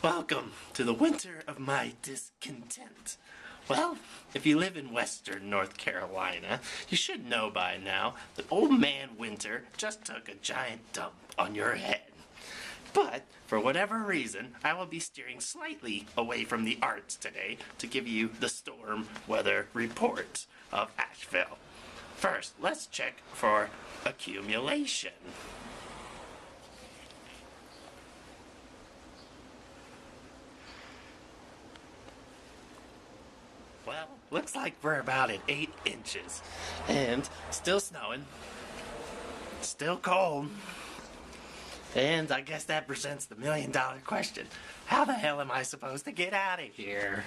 Welcome to the winter of my discontent. Well, if you live in western North Carolina, you should know by now that old man Winter just took a giant dump on your head. But, for whatever reason, I will be steering slightly away from the arts today to give you the storm weather report of Asheville. First, let's check for accumulation. Well, looks like we're about at 8 inches. And still snowing. Still cold. And I guess that presents the million-dollar question. How the hell am I supposed to get out of here?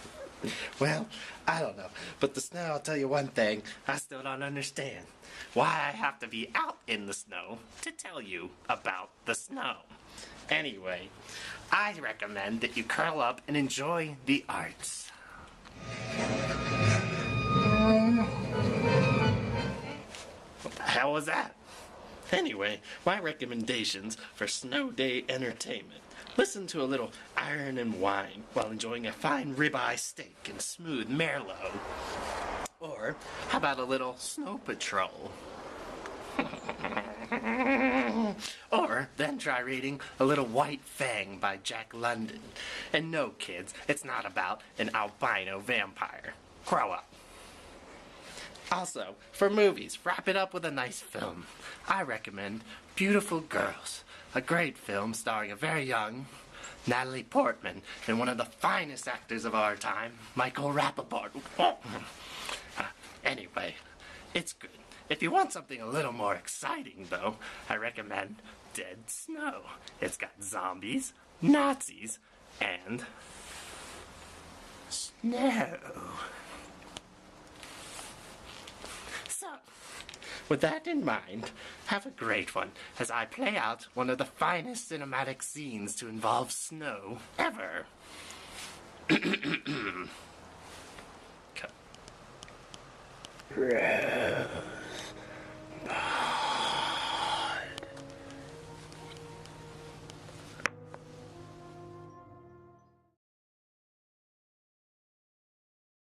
Well, I don't know. But the snow, I'll tell you one thing, I still don't understand. Why I have to be out in the snow to tell you about the snow. Anyway, I recommend that you curl up and enjoy the arts. What the hell was that? Anyway, my recommendations for snow day entertainment. Listen to a little iron and wine while enjoying a fine ribeye steak and smooth merlot. Or, how about a little snow patrol? Or, then try reading A Little White Fang by Jack London. And no, kids, it's not about an albino vampire. Grow up. Also, for movies, wrap it up with a nice film. I recommend Beautiful Girls, a great film starring a very young Natalie Portman and one of the finest actors of our time, Michael Rappaport. Anyway, it's good. If you want something a little more exciting, though, I recommend Dead Snow. It's got zombies, Nazis, and snow. So, with that in mind, have a great one as I play out one of the finest cinematic scenes to involve snow ever. Cut.